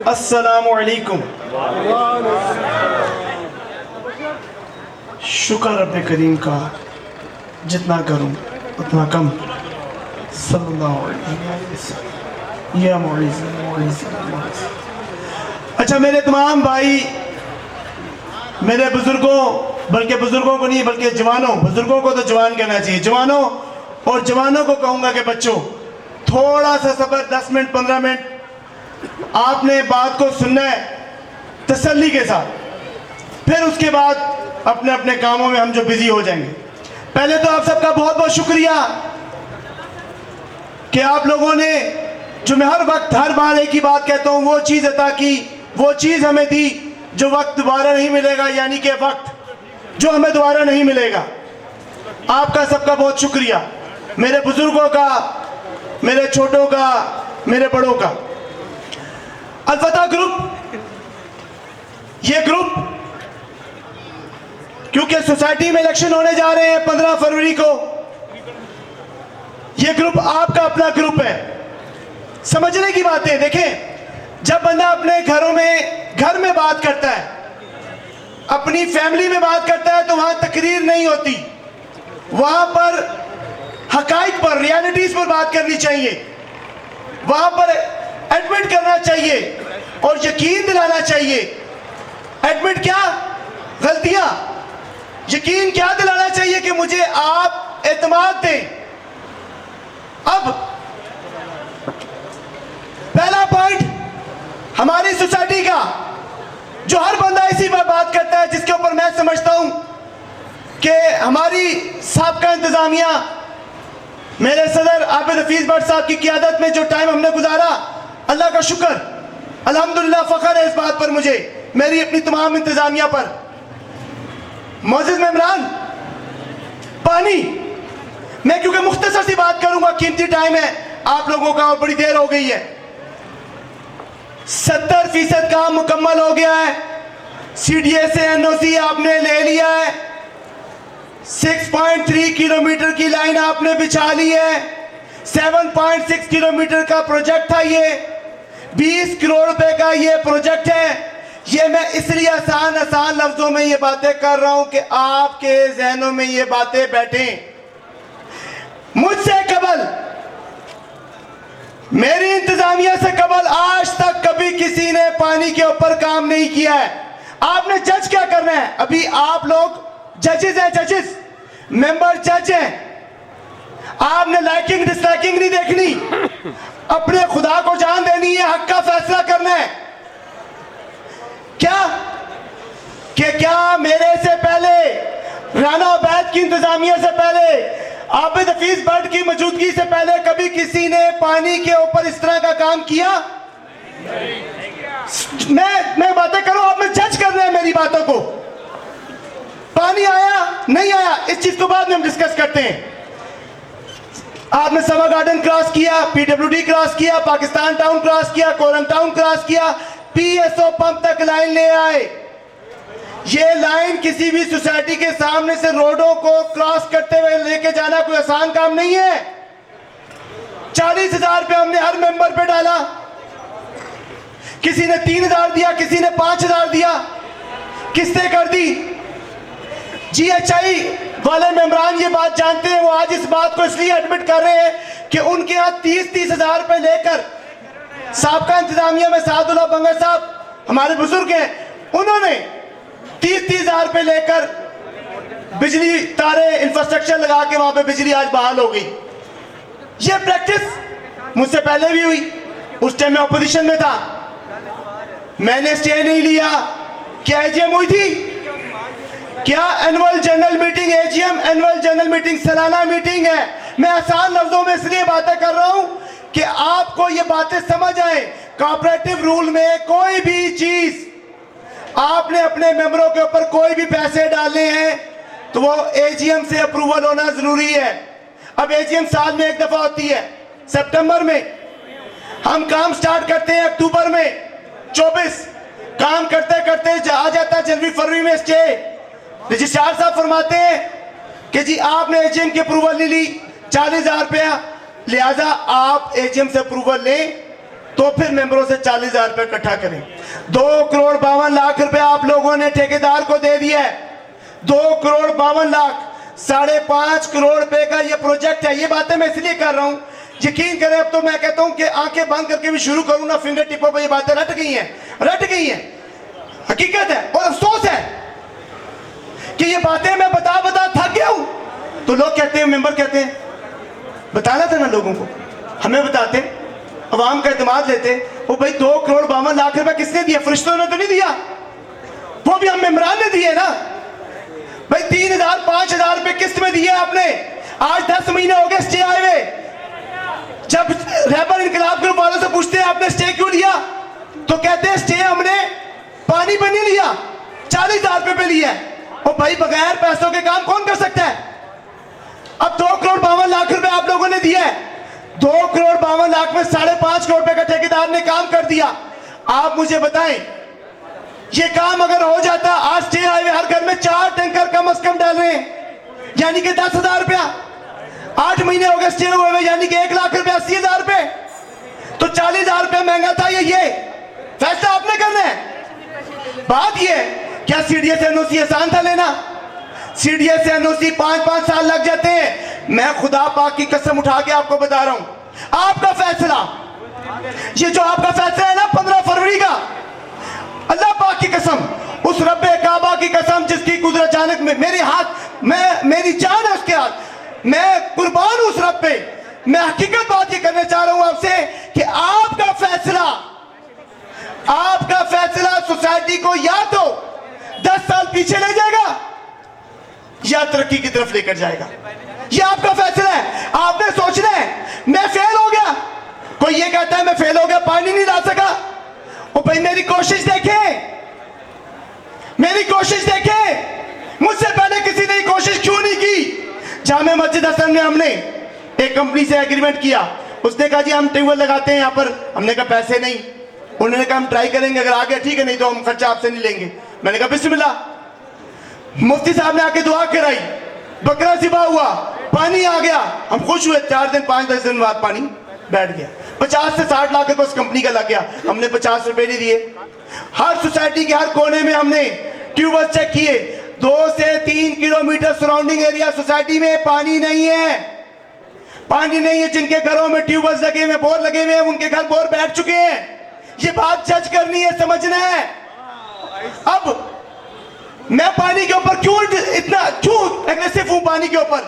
अस्सलामुअलैकुम। शुक्र रब्बे करीम का, जितना करूं उतना कम। सल्लल्लाहु अलैहि वसल्लम। या मोइज़। अच्छा मेरे तमाम भाई, मेरे बुजुर्गों, बल्कि बुजुर्गों को नहीं बल्कि जवानों, बुजुर्गों को तो जवान कहना चाहिए, जवानों और जवानों को कहूँगा कि बच्चों थोड़ा सा सब्र, 10 मिनट 15 मिनट आपने बात को सुनना है तसल्ली के साथ, फिर उसके बाद अपने अपने कामों में हम जो बिजी हो जाएंगे। पहले तो आप सबका बहुत बहुत शुक्रिया कि आप लोगों ने, जो मैं हर वक्त हर बार एक ही बात कहता हूँ, वो चीज़ अता की, वो चीज़ हमें दी जो वक्त दोबारा नहीं मिलेगा, यानी कि वक्त जो हमें दोबारा नहीं मिलेगा। आपका सबका बहुत शुक्रिया, मेरे बुजुर्गों का, मेरे छोटों का, मेरे बड़ों का। अल-फतह ग्रुप, ये ग्रुप क्योंकि सोसाइटी में इलेक्शन होने जा रहे हैं 15 फरवरी को, ये ग्रुप आपका अपना ग्रुप है। समझने की बात है, देखें जब बंदा अपने घर में बात करता है, अपनी फैमिली में बात करता है, तो वहां तकरीर नहीं होती, वहां पर हकाइक पर, रियलिटीज पर बात करनी चाहिए, वहां पर एडमिट करना चाहिए और यकीन दिलाना चाहिए। एडमिट क्या? गलतियां। यकीन क्या दिलाना चाहिए कि मुझे आप एतमाद दें। अब पहला पॉइंट हमारी सोसाइटी का, जो हर बंदा इसी पर बात करता है, जिसके ऊपर मैं समझता हूं कि हमारी साबका इंतजामिया, मेरे सदर आबिद हफीज भट्ट साहब की क़ियादत में जो टाइम हमने गुजारा, अल्लाह का शुक्र, अल्हम्दुलिल्लाह, फ़ख्र है इस बात पर मुझे, मेरी अपनी तमाम इंतजामिया पर। मोअज़्ज़िज़ मेहमान, पानी, मैं क्योंकि मुख्तसर सी बात करूंगा, कीमती टाइम है आप लोगों का और बड़ी देर हो गई है। 70% काम मुकम्मल हो गया है, CDA से NOC आपने ले लिया है, 6.3 किलोमीटर की लाइन आपने बिछा ली है, 7.6 किलोमीटर का प्रोजेक्ट था ये, 20 करोड़ रुपए का ये प्रोजेक्ट है। ये मैं इसलिए आसान लफ्जों में ये बातें कर रहा हूं कि आपके जहनों में ये बातें बैठे। मुझसे कबल, मेरी इंतजामिया से कबल आज तक कभी किसी ने पानी के ऊपर काम नहीं किया है। आपने जज क्या करना है? अभी आप लोग जजेस हैं, जजेस, मेंबर जज हैं। आपने लाइकिंग डिसलाइकिंग नहीं देखनी, अपने खुदा को जान देनी है, हक का फैसला करना है। क्या मेरे से पहले, राना उबैद की इंतजामिया से पहले, आबिद हफीज भट्ट की मौजूदगी से पहले कभी किसी ने पानी के ऊपर इस तरह का काम किया? मैं बातें करूं, आप में जज कर रहे हैं मेरी बातों को। पानी आया नहीं आया, इस चीज को बाद में हम डिस्कस करते हैं। आपने समा गार्डन क्रॉस किया, PWD क्रॉस किया, पाकिस्तान टाउन क्रॉस किया, कोरंग टाउन क्रॉस किया, PSO पंप तक लाइन ले आए। ये लाइन किसी भी सोसाइटी के सामने से रोडों को क्रॉस करते हुए लेके जाना कोई आसान काम नहीं है। 40,000 रुपये हमने हर मेंबर पे डाला, किसी ने 3,000 दिया, किसी ने 5,000 दिया, किस्तें कर दी। GHI वाले मेंबरान ये बात जानते हैं, वो आज इस बात को इसलिए एडमिट कर रहे हैं कि उनके यहाँ 30,000 रुपए लेकर साबका इंतजामिया में सादुल्लाह बंगर साहब हमारे बुजुर्ग हैं, उन्होंने 30,000 रुपए लेकर बिजली तारे इंफ्रास्ट्रक्चर लगा के वहां पे बिजली आज बहाल हो गई। ये प्रैक्टिस मुझसे पहले भी हुई, उस टाइम में ऑपोजिशन में था, मैंने स्टे नहीं लिया। क्या AGM हुई थी? क्या annual general meeting? AGM annual general meeting सालाना मीटिंग है। मैं आसान लफ्जों में इसलिए बातें कर रहा हूं कि आपको ये बातें समझ आए। कोऑपरेटिव रूल में कोई भी चीज आपने अपने मेंबरों के ऊपर कोई भी पैसे डालने हैं तो वो AGM से अप्रूवल होना जरूरी है। अब AGM साल में एक दफा होती है, सितंबर में। हम काम स्टार्ट करते हैं अक्टूबर में 24, काम करते करते आ जाता है जनवरी फरवरी में स्टे। रजिस्ट्रार साहब फरमाते हैं कि जी आपने AGM की अप्रूवल नहीं ली, 40,000 रुपया, लिहाजा आप AGM से अप्रूवल लें तो फिर मेंबरों से 40,000 रुपए इकट्ठा करें। 2,52,00,000 रुपए आप लोगों ने ठेकेदार को दे दिया है। 2,52,00,000, 5.5 करोड़ रुपए का ये प्रोजेक्ट है। ये बातें मैं इसलिए कर रहा हूं, यकीन करें अब तो मैं कहता हूं कि आंखें बंद करके भी शुरू करूं ना, फिंगर टिपों पर ये बातें रट गई हैं। हकीकत है और अफसोस है कि ये बातें मैं बता थक गया हूं। तो लोग कहते हैं, मेंबर कहते हैं, बताना था ना लोगों को, हमें बताते, अवाम का एतमाद लेते। वो भाई 2,52,00,000 रुपए किसने दिया? फरिश्तों ने तो नहीं दिया, वो भी हम मेंबरान ने दिए ना भाई। 3,000 5,000 रुपए किस्त में दिए आपने। आज 10 महीने हो गए स्टे आए हुए। जब रहबर इनकलाब ग्रुप वालों से पूछते हैं आपने स्टे क्यों लिया, तो कहते हैं स्टे हमने पानी पे नहीं लिया, 40,000 रुपए पे लिया। और भाई बगैर पैसों के काम कौन कर सकता है? अब 2,52,00,000 रुपए आप लोगों ने दिया है। 2,52,00,000 में 5.5 करोड़ रुपए का ठेकेदार ने काम कर दिया। आप मुझे बताएं, ये काम अगर हो जाता, आज स्टे आए हुए हर घर में 4 टैंकर कम से कम डाल रहे हैं, यानी कि 10,000 रुपया। 8 महीने हो गए स्टे हुए हुए, यानी कि 1,00,000 रुपया, 80,000 रुपए। तो 40,000 रुपया महंगा था ये फैसला आपने करना है। बात ये, क्या सीडीएस एनओसी आसान था लेना? सीडीएस एनओसी 5-5 साल लग जाते हैं। मैं खुदा पाक की कसम उठा के आपको बता रहा हूं, आपका फैसला, ये जो आपका फैसला है ना 15 फरवरी का, अल्लाह पाक की कसम, उस रब्बे काबा की कसम जिसकी कुदरत अचानक में मेरे हाथ, मेरी जान है उसके हाथ, मैं कुर्बान हूं उस रब पे। मैं हकीकत बात ये करने चाह रहा हूं आपसे कि आपका फैसला सोसाइटी को या तो 10 साल पीछे ले जाएगा या तरक्की की तरफ लेकर जाएगा। ये आपका फैसला है। आपने सोचना है मैं फेल हो गया। कोई ये कहता है मैं फेल हो गया, पानी नहीं ला सका। ओ भाई मेरी कोशिश देखें, मुझसे पहले किसी ने कोशिश क्यों नहीं की? जामे मस्जिद हसन में हमने एक कंपनी से एग्रीमेंट किया, उसने कहा जी हम ट्यूबवेल लगाते हैं यहाँ पर। हमने कहा पैसे नहीं। उन्होंने कहा हम ट्राई करेंगे, अगर आ गया ठीक है, नहीं तो हम खर्चा आपसे नहीं लेंगे। मैंने कहा बिस्मिल्लाह। मुफ्ती साहब ने आके दुआ कराई, बकरा ज़िबा हुआ, पानी आ गया, हम खुश हुए। 4 दिन 5-10 दिन बाद पानी बैठ गया। 50 से 60 लाख रुपए उस कंपनी का लग गया। हमने 50 रुपए नहीं दिए। हर सोसाइटी के हर कोने में हमने ट्यूबवेल चेक किए। 2 से 3 किलोमीटर सराउंडिंग एरिया सोसाइटी में पानी नहीं है। जिनके घरों में ट्यूबवेल लगे हुए, बोर लगे हुए हैं, उनके घर बोर बैठ चुके हैं। ये बात जज करनी है, समझना है। अब मैं पानी के ऊपर क्यों एग्रेसिव हूं पानी के ऊपर?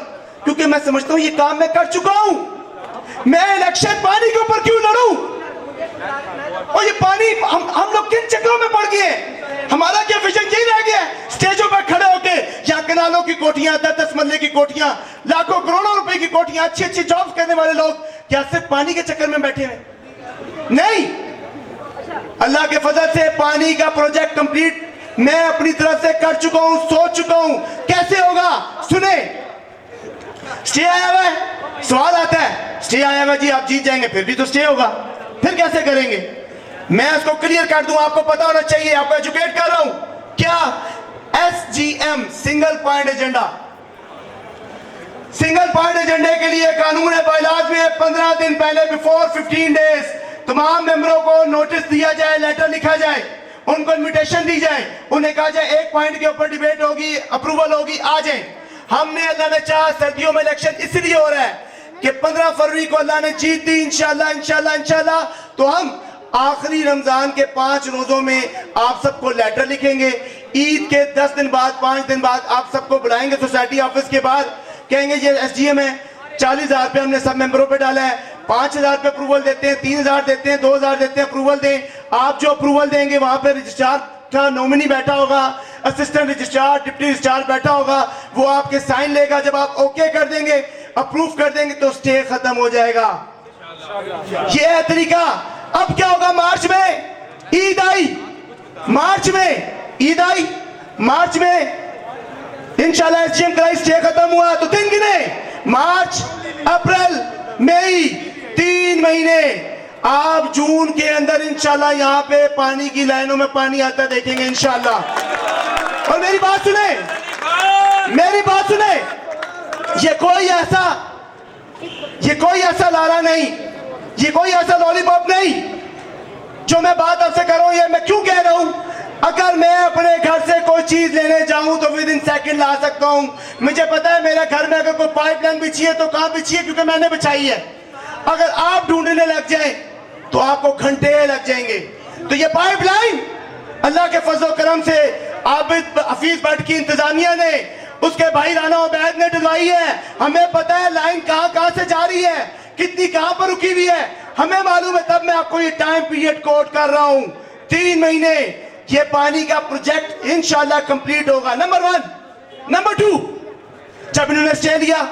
क्योंकि मैं समझता हूं ये काम मैं कर चुका हूं। मैं इलेक्शन पानी के ऊपर क्यों लड़ूं? और ये पानी हम लोग किन चक्रों में पड़ गए? हमारा क्या विजन यही रह गया? स्टेजों पर खड़े होके यहाँ कनालों की कोठियां, 10-10 मरले की कोठियां, लाखों करोड़ों रुपए की कोठियां, अच्छी जॉब्स करने वाले लोग क्या सिर्फ पानी के चक्कर में बैठे हैं? नहीं, अल्लाह के फजल से पानी का प्रोजेक्ट कंप्लीट मैं अपनी तरफ से कर चुका हूं, सोच चुका हूं। कैसे होगा सुने। स्टे आया हुआ है, सवाल आता है स्टे आया हुआ जी आप जीत जाएंगे, फिर भी तो स्टे होगा, फिर कैसे करेंगे? मैं इसको क्लियर कर दूं, आपको पता होना चाहिए, आपको एजुकेट कर रहा हूं। क्या SGM single point agenda, single point एजेंडे के लिए कानून है, बायलॉज में 15 दिन पहले बिफोर 15 डेज तमाम मेंबरों को नोटिस दिया जाए, लेटर लिखा जाए, उनको इन्विटेशन दी जाए, उन्हें कहा जाए एक पॉइंट के ऊपर डिबेट होगी, अप्रूवल होगी, आ जाए। हमने अल्लाह ने चाहा सर्दियों में इलेक्शन इसलिए हो रहा है कि 15 फरवरी को अल्लाह ने जीत दी इंशाल्लाह। तो हम आखिरी रमजान के 5 रोजों में आप सबको लेटर लिखेंगे। ईद के 10 दिन बाद 5 दिन बाद आप सबको बुलाएंगे सोसाइटी ऑफिस के बाद, कहेंगे ये SGM है, 40,000 रुपये हमने सब मेंबरों पे डाला है, 5,000 रुपये अप्रूवल देते हैं, 3,000 देते हैं, 2,000 देते हैं, अप्रूवल दें। आप जो अप्रूवल देंगे वहां पे रजिस्ट्रार का नॉमिनी बैठा होगा, असिस्टेंट रजिस्ट्रार, डिप्टी रजिस्ट्रार बैठा होगा, वो आपके साइन लेगा। जब आप ओके कर देंगे, अप्रूव कर देंगे, तो स्टे खत्म हो जाएगा। ये है तरीका। अब क्या होगा? मार्च में ईद आई, मार्च में इंशाल्लाह SGM का स्टे खत्म हुआ तो 3 गिने, मार्च, अप्रैल, मई, 3 महीने। आप जून के अंदर इंशाल्लाह यहाँ पे पानी की लाइनों में पानी आता देखेंगे इंशाल्लाह। और मेरी बात सुने, ये कोई ऐसा लारा नहीं, ये कोई ऐसा लॉलीपॉप नहीं जो मैं बात आपसे कर रहा हूं, ये मैं क्यों कह रहा हूं? अगर मैं अपने घर से कोई चीज लेने जाऊं तो विद इन सेकंड ला सकता हूं। मुझे पता है मेरे घर में अगर कोई पाइपलाइन बिछी है तो कहां बिछी है, क्योंकि मैंने बिछाई है। अगर आप ढूंढने लग जाएं तो आपको घंटे लग जाएंगे। तो ये पाइपलाइन अल्लाह के फजल करम से आबिद हफीज भट्ट की इंतजामिया ने, उसके भाई राना उबैद ने डलवाई है। हमें पता है लाइन कहां से जा रही है, कितनी कहां पर रुकी हुई है, हमें मालूम है। तब मैं आपको ये टाइम पीरियड कोट कर रहा हूं, 3 महीने ये पानी का प्रोजेक्ट इंशाल्लाह कंप्लीट होगा। नंबर 1। नंबर 2, जब इन्होंने स्टे लिया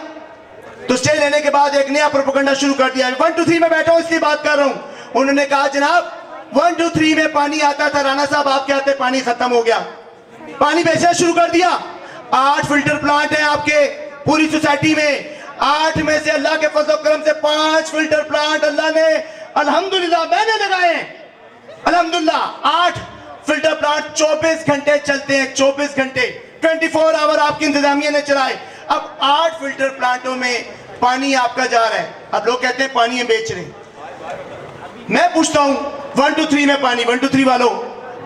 तो स्टे लेने के बाद एक नया प्रोपेगेंडा शुरू कर दिया। 1 2 3 में बैठा हूं इसलिए बात कर रहा हूं। उन्होंने कहा जनाब 1 2 3 में पानी आता था, राना साहब आप क्या आते, पानी खत्म हो गया। पानी बेचना शुरू कर दिया। 8 फिल्टर प्लांट है आपके पूरी सोसाइटी में। 8 में से अल्लाह के फजल करम से 5 फिल्टर प्लांट अल्लाह ने अल्हम्दुलिल्लाह मैंने लगाए हैं। अल्हम्दुलिल्लाह 8 फिल्टर प्लांट 24 घंटे चलते हैं, 24 घंटे 24 आवर आपकी इंतजामिया ने चलाए। अब 8 फिल्टर प्लांटों में पानी आपका जा रहा है। अब लोग कहते हैं पानी हम बेच रहे हैं। मैं पूछता हूं 1 2 3 में पानी, 1 2 3 वालों,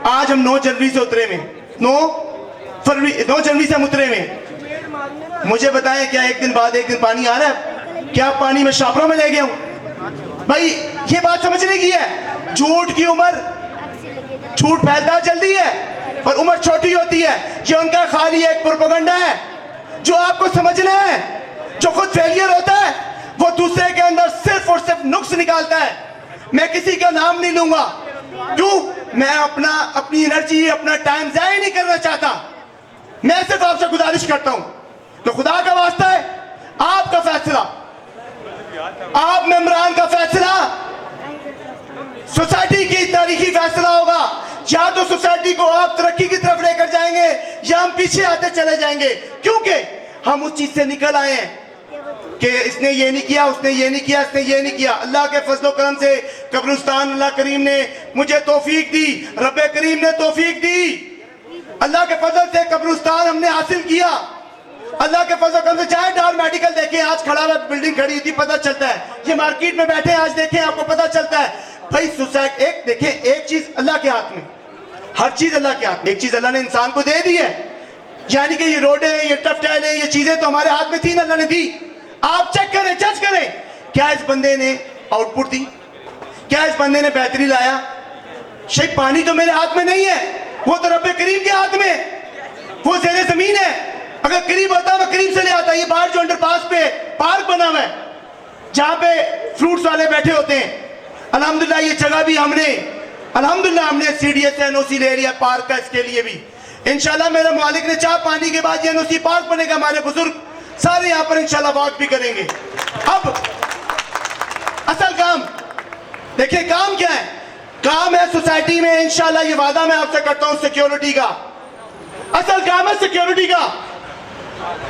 आज हम 9 जनवरी से उतरे में, 9 जनवरी से हम उतरे में। मुझे बताएं क्या एक दिन बाद एक दिन पानी आ रहा है? क्या पानी में शापरों में ले गया हूं? भाई ये बात समझने की है। झूठ की उम्र, झूठ फैलता जल्दी है और उम्र छोटी होती है। ये उनका खाली एक प्रोपेगेंडा है जो आपको समझना है। जो खुद फेलियर होता है वो दूसरे के अंदर सिर्फ और सिर्फ नुक्स निकालता है। मैं किसी का नाम नहीं लूंगा, क्यों? मैं अपनी एनर्जी, अपना टाइम जाया नहीं करना चाहता। मैं सिर्फ आपसे गुजारिश करता हूं, तो खुदा का वास्ता है आपका फैसला, आप मेंबरान का फैसला सोसाइटी की तारीखी फैसला होगा। या तो सोसाइटी को आप तरक्की की तरफ लेकर जाएंगे या हम पीछे आते चले जाएंगे, क्योंकि हम उस चीज से निकल आए हैं कि इसने ये नहीं किया, उसने ये नहीं किया, इसने ये नहीं किया। अल्लाह के फजलो करम से कब्रिस्तान अल्लाह करीम ने मुझे तौफीक दी, रब्बे करीम ने तौफीक दी। अल्लाह के फजल से कब्रिस्तान हमने हासिल किया। अल्लाह के फजल करम से चाहे डार मेडिकल देखें, आज खड़ा हुआ बिल्डिंग खड़ी थी, पता चलता है। ये मार्केट में बैठे आज देखें, आपको पता चलता है। भाई सोसाइटी एक देखें, एक चीज अल्लाह के हाथ में, हर चीज अल्लाह के हाथ में। एक चीज अल्लाह ने इंसान को दे दी है, यानी कि ये रोडे, ये टफ टाइलें, ये चीजें तो हमारे हाथ में थी ना, अल्लाह ने दी। आप चेक करें, जज करें, क्या इस बंदे ने आउटपुट दी, क्या इस बंदे ने बेहतरी लाया? शायद पानी तो मेरे हाथ में नहीं है, वो तो रब्बे करीम के हाथ में, वो ज़ेरे जमीन है। अगर करीब होता मैं करीब से ले आता। ये बाहर जो अंडरपास पे पार्क बना हुआ है जहां पे फ्रूट्स वाले बैठे होते हैं, अल्हम्दुलिल्लाह ये जगह भी हमने अल्हम्दुलिल्लाह हमने CDS से NOC ले लिया पार्क का। इसके लिए भी इंशाल्लाह मेरे मालिक ने चाह पानी के बाद ये NOC पार्क बनेगा। हमारे बुजुर्ग सारे यहाँ पर इंशाल्लाह वॉक भी करेंगे। अब असल काम देखिए, काम क्या है? काम है सोसाइटी में इंशाल्लाह, ये वादा मैं आपसे करता हूँ, सिक्योरिटी का। असल काम है सिक्योरिटी का,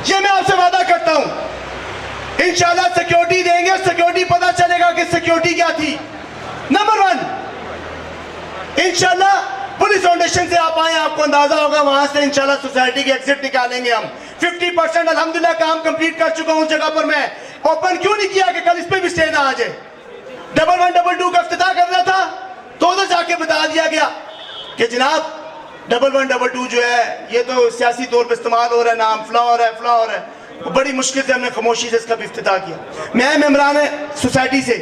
ये मैं आपसे वादा करता हूं। इंशाल्लाह सिक्योरिटी देंगे, सिक्योरिटी पता चलेगा कि सिक्योरिटी क्या थी। नंबर 1 इंशाल्लाह पुलिस फाउंडेशन से आप आए, आपको अंदाजा होगा, वहां से इंशाल्लाह सोसाइटी के एग्जिट निकालेंगे हम। 50% अल्हम्दुलिल्लाह काम कंप्लीट कर चुका हूं उस जगह पर। मैं ओपन क्यों नहीं किया कि कल इस पे भी स्टे ना आ जाए। 1122 का इफ्तिताह करना था तो उधर जाके बता दिया गया कि जनाब 1122 जो है ये तो सियासी तौर पर इस्तेमाल हो रहा है, नाम फ्लावर है, फ्लावर है। बड़ी मुश्किल से हमने खामोशी से इसका भी इफ्तिताह किया। मैं मेंबरान सोसाइटी से,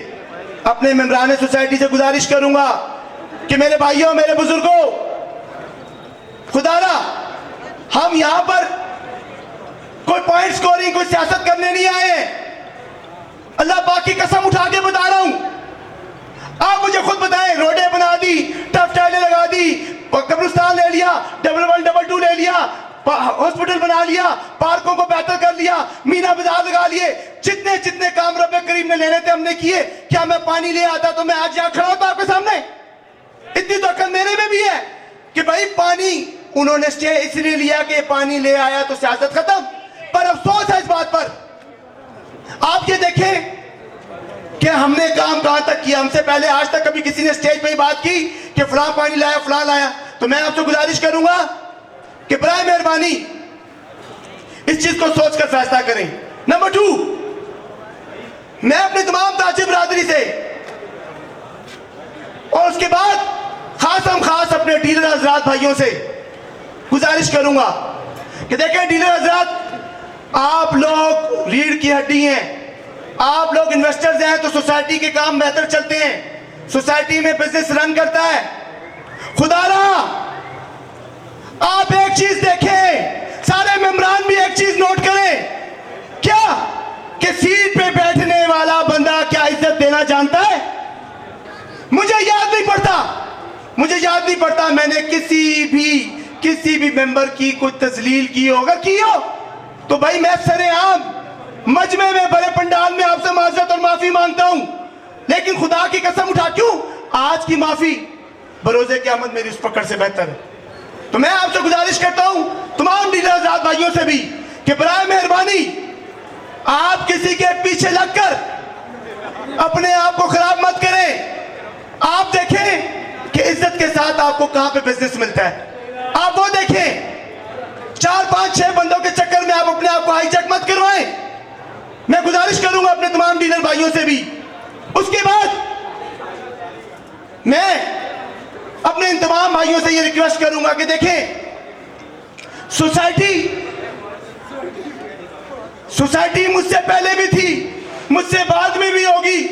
अपने मेंबरान सोसाइटी से गुजारिश करूंगा कि मेरे भाइयों, मेरे बुजुर्गों, खुदारा हम यहां पर कोई पॉइंट स्कोरिंग, कोई सियासत करने नहीं आए। अल्लाह पाक की कसम उठा के बता रहा हूं। आप मुझे खुद बताएं, रोडें बना दी, टफ टाइलें लगा दी, कब्रिस्तान ले लिया, 1122 ले लिया, हॉस्पिटल बना लिया, पार्कों को बेहतर कर लिया, मीना बाजार लगा लिए, जितने जितने काम रब्बे करीम ने लेने थे हमने किए। क्या मैं पानी ले आता तो मैं आज यहाँ खड़ा होता आपके सामने? इतनी तो अकल मेरे में भी है कि भाई पानी उन्होंने स्टे इसलिए लिया कि पानी ले आया तो सियासत खत्म। पर अफसोस है इस बात पर। आप ये देखें कि हमने काम कहां तक किया। हमसे पहले आज तक कभी किसी ने स्टेज पे ही बात की कि फलां पानी लाया, फलां लाया। तो मैं आपसे गुजारिश करूंगा कि बराए मेहरबानी इस चीज को सोचकर फैसला करें। नंबर 2, मैं अपने तमाम ताजिर बरादरी से और उसके बाद खास अपने डीलर हजरात भाइयों से गुजारिश करूंगा कि देखें डीलर हजरात, आप लोग रीढ़ की हड्डी हैं, आप लोग इन्वेस्टर्स हैं, तो सोसाइटी के काम बेहतर चलते हैं, सोसाइटी में बिजनेस रन करता है। खुदारा आप एक चीज देखें, सारे मेंबरान भी एक चीज नोट करें, क्या कि सीट पे बैठने वाला बंदा क्या इज्जत देना जानता है? मुझे याद नहीं पड़ता मैंने किसी भी मेंबर की कोई तजलील की हो, अगर की हो तो भाई मैं सरेआम मजमे में बड़े पंडाल में आपसे माजरत और माफी मांगता हूं, लेकिन खुदा की कसम उठा क्यों आज की माफी बरोजे क़यामत मेरी उस पकड़ से बेहतर है। तो मैं आपसे गुजारिश करता हूं तमाम डीलर आजाद भाइयों से भी कि बराए मेहरबानी आप किसी के पीछे लगकर अपने आप को खराब मत करें। आप देखें कि इज्जत के साथ आपको कहां पे बिजनेस मिलता है, आप वो देखें। 4 5 6 बंदों के चक्कर में आप अपने आप को हाईजैक मत करवाएं। मैं गुजारिश करूंगा अपने तमाम डीलर भाइयों से भी। उसके बाद मैं अपने इन तमाम भाइयों से ये रिक्वेस्ट करूंगा कि देखें सोसाइटी मुझसे पहले भी थी, मुझसे बाद में भी होगी।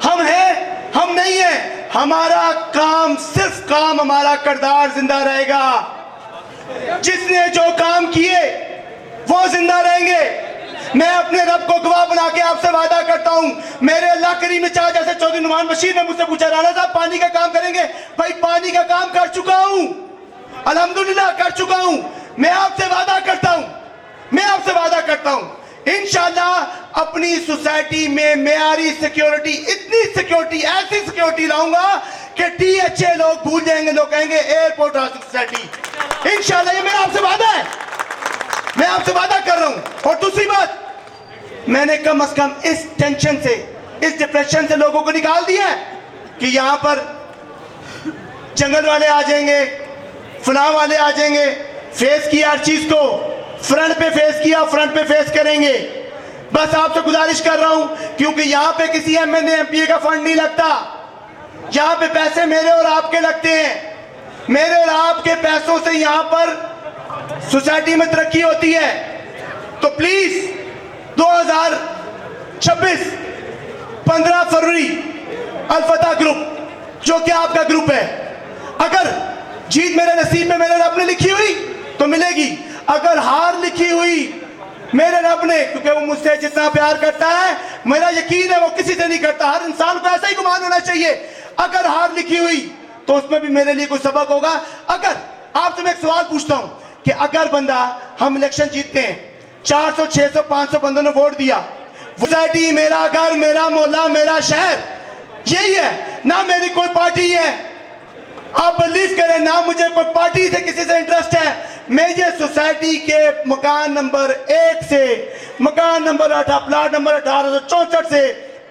हम हैं, हम नहीं है, हमारा काम सिर्फ काम, हमारा किरदार जिंदा रहेगा। जिसने जो काम किए वो जिंदा रहेंगे। मैं अपने रब को गवाह बना के आपसे वादा करता हूं, मेरे अल्लाह करीम ने चाहा, जैसे चौधरी नुमान बशीर ने मुझसे पूछा राणा साहब पानी का काम करेंगे, भाई पानी का काम कर चुका हूं, अल्हम्दुलिल्लाह कर चुका हूं। मैं आपसे वादा करता हूं इंशाअल्लाह अपनी सोसाइटी में मेयारी सिक्योरिटी, इतनी सिक्योरिटी, ऐसी सिक्योरिटी लाऊंगा कि THA लोग भूल जाएंगे, लोग कहेंगे एयरपोर्ट सोसाइटी। इंशाअल्लाह ये मेरा आपसे वादा है, मैं आपसे वादा कर रहा हूं। और दूसरी बात, मैंने कम से कम इस टेंशन से, इस डिप्रेशन से लोगों को निकाल दिया है कि यहां पर जंगल वाले आ जाएंगे, फलां वाले आ जाएंगे। फेस किया हर चीज को, फ्रंट पे फेस किया, फ्रंट पे फेस करेंगे। बस आपसे गुजारिश कर रहा हूं, क्योंकि यहां पे किसी MNA MPA का फंड नहीं लगता, यहां पे पैसे मेरे और आपके लगते हैं। मेरे और आपके पैसों से यहां पर सोसाइटी में तरक्की होती है। तो प्लीज 2026 15 फरवरी अल-फतह ग्रुप, जो कि आपका ग्रुप है, अगर जीत मेरे नसीब में मेरे रब ने लिखी हुई तो मिलेगी, अगर हार लिखी हुई मेरे रब ने, क्योंकि वो मुझसे जितना प्यार करता है, मेरा यकीन है वो किसी से नहीं करता, हर इंसान को ऐसा ही गुमान होना चाहिए। अगर हार लिखी हुई तो उसमें भी मेरे लिए कोई सबक होगा। अगर आपसे मैं एक सवाल पूछता हूं कि अगर बंदा, हम इलेक्शन जीतते हैं, 400 600 500 बंदों ने वोट दिया, सोसाइटी, मेरा घर, मेरा मोहल्ला, मेरा शहर यही है ना, मेरी कोई पार्टी है, आप बिलीव करें ना, मुझे कोई पार्टी से किसी से इंटरेस्ट है, मैं ये सोसाइटी के मकान नंबर 1 से मकान नंबर 8 प्लाट नंबर 1864 से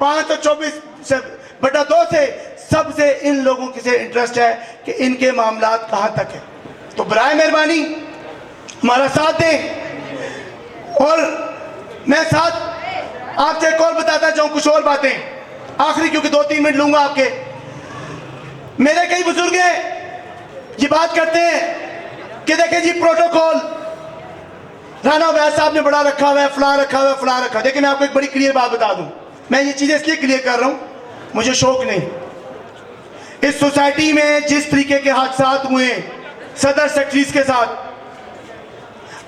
524/2 से सबसे इन लोगों की से इंटरेस्ट है कि इनके मामलात कहां तक है। तो बराए मेहरबानी हमारा साथ दें। और मैं साथ आपसे एक और बताता चाहूं कुछ और बातें आखिरी, क्योंकि 2-3 मिनट लूंगा आपके। मेरे कई बुजुर्ग हैं ये बात करते हैं कि देखें जी प्रोटोकॉल राणा वैद साहब ने बड़ा रखा हुआ है, फलां रखा हुआ है, फलां रखा। देखिए मैं आपको एक बड़ी क्लियर बात बता दूं, मैं ये चीजें इसलिए क्लियर कर रहा हूं, मुझे शौक नहीं। इस सोसाइटी में जिस तरीके के हादसात हुए सदर सेक्रेटरीज के साथ,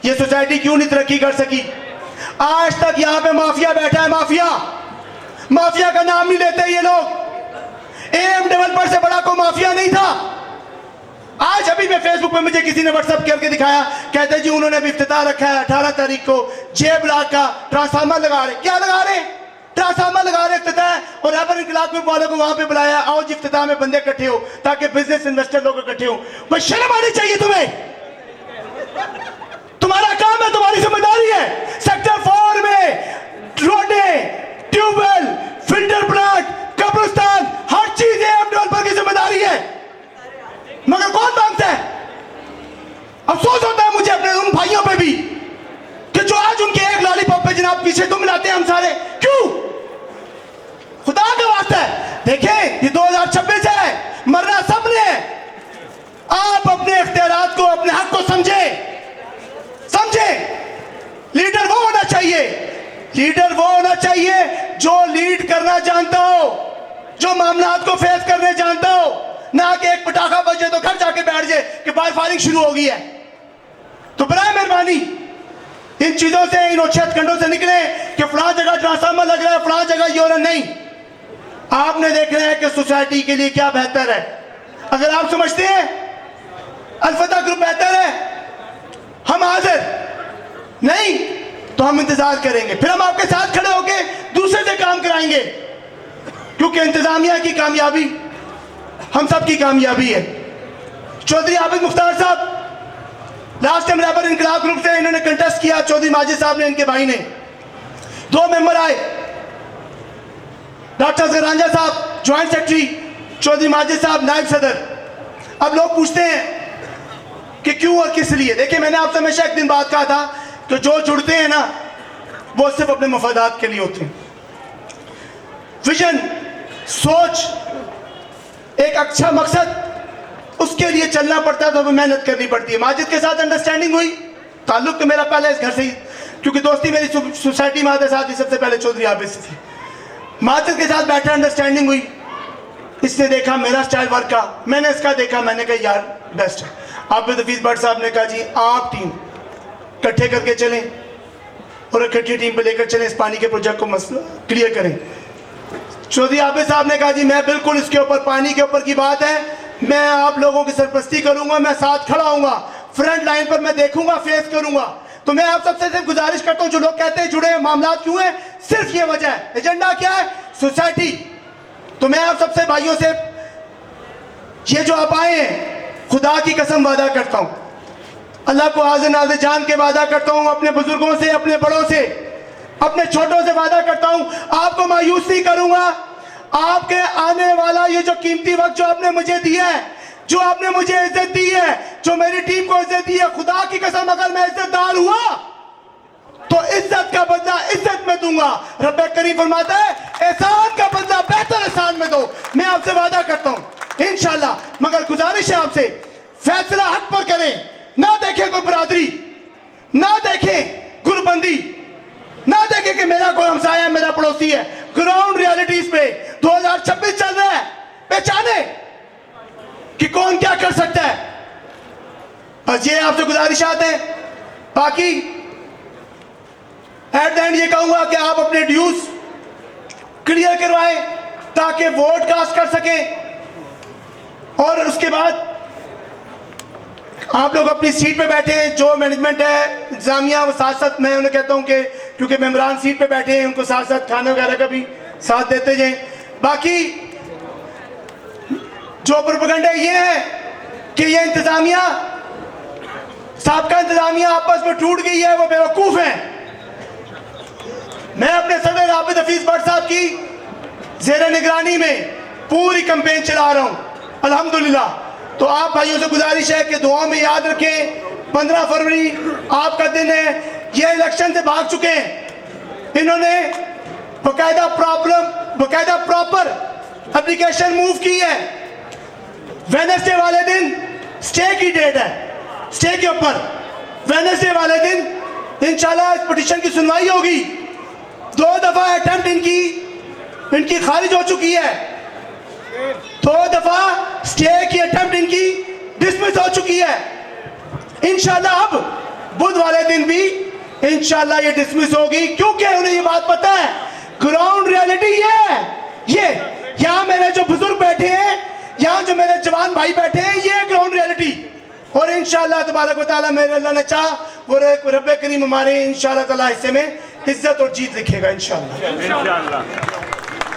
ये सोसाइटी क्यों नहीं तरक्की कर सकी? आज तक यहां पे माफिया बैठा है, माफिया का नाम नहीं लेते ये लोग। AM डेवलपर से बड़ा कोई माफिया नहीं था। आज अभी मैं फेसबुक पे, मुझे किसी ने व्हाट्सएप करके दिखाया, कहते जी उन्होंने भी इफ्तिताह रखा है 18 तारीख को, J ब्लॉक का ट्रांसफार्मर लगा रहे। क्या लगा रहे? ट्रांसफार्मर लगा रहे इफ्तिताह। और रबर इनकलाब ग्रुप वालों को वहां पे बुलाया, आओ जी इफ्तिताह में बंदे इकट्ठे हो, ताकि बिजनेस इन्वेस्टर लोग इकट्ठे हो। भाई शर्म आनी चाहिए तुम्हें, तुम्हारा काम है, तुम्हारी जिम्मेदारी है। सेक्टर 4 में रोडें, ट्यूबवेल, फिल्टर प्लांट, कब्रिस्तान, हर चीज AM डेवलपर की जिम्मेदारी है, मगर कौन मांगता है? अफसोस होता है मुझे अपने उन भाइयों पे भी कि जो आज उनके एक लॉलीपॉप पे जनाब पीछे तुम मिलाते हैं हम सारे। क्यों? खुदा का वास्ता है, देखें ये 2026 है, मरना सबने है, आप अपने इख्तियारात को, अपने हक को समझे। लीडर वो होना चाहिए, लीडर वो होना चाहिए जो लीड करना जानता हो, जो मामलात को फेस करने जानता हो, ना कि एक पटाखा बजे तो घर जाके बैठ जाए कि बाहर फायरिंग शुरू हो गई है। तो बराए मेहरबानी इन चीजों से, इन उच्छेद खंडों से निकले कि फलां जगह ट्रांसफार्मर लग रहा है, फलां जगह ये हो रहा नहीं। आपने देखना है कि सोसाइटी के लिए क्या बेहतर है। अगर आप समझते हैं अल-फतह ग्रुप बेहतर है, हम हाजिर, नहीं तो हम इंतजार करेंगे, फिर हम आपके साथ खड़े होकर दूसरे से काम कराएंगे, क्योंकि इंतजामिया की कामयाबी हम सब की कामयाबी है। चौधरी आबिद मुख्तार साहब लास्ट टाइम रहबर इनकलाब ग्रुप से इन्होंने कंटेस्ट किया, चौधरी माजिद साहब ने, इनके भाई ने, 2 मेंबर आए, डॉक्टर असगर साहब ज्वाइंट सेक्रेटरी, चौधरी माजिद साहब नायब सदर। अब लोग पूछते हैं कि क्यों और किस लिए। देखिए, मैंने आपसे हमेशा एक दिन बात कहा था कि जो जुड़ते हैं ना वो सिर्फ अपने मफादात के लिए होते हैं। विजन, सोच, एक अच्छा मकसद, उसके लिए चलना पड़ता है, तो मेहनत करनी पड़ती है। माजिद के साथ अंडरस्टैंडिंग हुई, ताल्लुक तो मेरा पहले इस घर से ही, क्योंकि दोस्ती मेरी सोसाइटी में आते साथ ही सबसे पहले चौधरी आबिद से थी। माजिद के साथ बैठा, अंडरस्टैंडिंग हुई, इसने देखा मेरा स्टाइल वर्क का, मैंने इसका देखा, मैंने कहा यार बेस्ट है। आबिद हफीज भट्ट साहब ने कहा जी आप टीम इकट्ठे करके चलें और इकट्ठी टीम पे लेकर चलें, इस पानी के प्रोजेक्ट को मसला क्लियर करें। चौधरी आबिद साहब ने कहा जी मैं बिल्कुल इसके ऊपर, पानी के ऊपर की बात है, मैं आप लोगों की सरपरस्ती करूंगा, मैं साथ खड़ा हूंगा, फ्रंट लाइन पर मैं देखूंगा, फेस करूंगा। तो मैं आप सबसे सिर्फ गुजारिश करता हूं, जो लोग कहते हैं जुड़े मामला क्यों है, सिर्फ ये वजह है, एजेंडा क्या है, सोसाइटी। तो मैं आप सबसे भाइयों से, ये जो आप आए हैं, खुदा की कसम वादा करता हूं, अल्लाह को हाजिर नाज़िर जान के वादा करता हूं, अपने बुजुर्गों से, अपने बड़ों से, अपने छोटों से वादा करता हूं, आपको मायूस नहीं करूंगा। आपके आने वाला ये जो कीमती वक्त जो आपने मुझे दिया है, जो आपने मुझे इज्जत दी है, जो मेरी टीम को इज्जत दी है, खुदा की कसम अगर मैं इज्जतदार हुआ तो इज्जत का बदला इज्जत में दूंगा। रब्बे करीम फरमाता है एहसान का बदला बेहतर एहसान में दो। मैं आपसे वादा करता हूं इंशाल्लाह, मगर गुजारिश है आपसे, फैसला हक पर करें, ना देखें कोई बरादरी, ना देखें गुरबंदी, ना देखें कि मेरा कोई हमसाया है, मेरा पड़ोसी है। ग्राउंड रियलिटीज पे 2026 चल रहा है, पहचाने कि कौन क्या कर सकता है। बस ये आपसे गुजारिशात है। बाकी एट द एंड ये कहूंगा कि आप अपने ड्यूज क्लियर करवाएं ताकि वोट कास्ट कर सके, और उसके बाद आप लोग अपनी सीट पे बैठे हैं। जो मैनेजमेंट है, इंतजामिया, वो साथ साथ, मैं उन्हें कहता हूं कि क्योंकि मेंबरान सीट पे बैठे हैं, उनको साथ साथ खाने वगैरह का भी साथ देते जाएं। बाकी जो प्रोपेगेंडा ये है कि ये इंतजामिया, साबका इंतजामिया आपस में टूट गई है, वो बेवकूफ है। मैं अपने सदर आबिद हफीज भट्ट साहब की ज़ेर निगरानी में पूरी कैंपेन चला रहा हूं अल्हम्दुलिल्लाह। तो आप भाइयों से गुजारिश है कि दुआ में याद रखें, 15 फरवरी आपका दिन है। ये इलेक्शन से भाग चुके हैं, इन्होंने बकायदा प्रॉपर एप्लीकेशन मूव की है। वेडनेसडे वाले दिन स्टे की डेट है, स्टे के ऊपर वेडनेसडे वाले दिन इंशाल्लाह इस पिटीशन की सुनवाई होगी। 2 दफा अटेम्प्ट इनकी खारिज हो चुकी है, 2 दफा स्टे की अटेम्प्ट इनकी डिसमिस हो चुकी है। इंशाल्लाह अब बुध वाले दिन भी इंशाल्लाह ये डिसमिस होगी, क्योंकि उन्हें ये बात पता है ग्राउंड रियलिटी ये है। ये यहाँ मेरे जो बुजुर्ग बैठे हैं, यहाँ जो मेरे जवान भाई बैठे हैं, ये ग्राउंड रियलिटी। और इंशाल्लाह तबारक व तआला मेरे अल्लाह ने चाहा वो रब्बे करीम हमारे इंशाल्लाह ताला हिस्से में इज्जत और जीत लिखेगा इंशाल्लाह।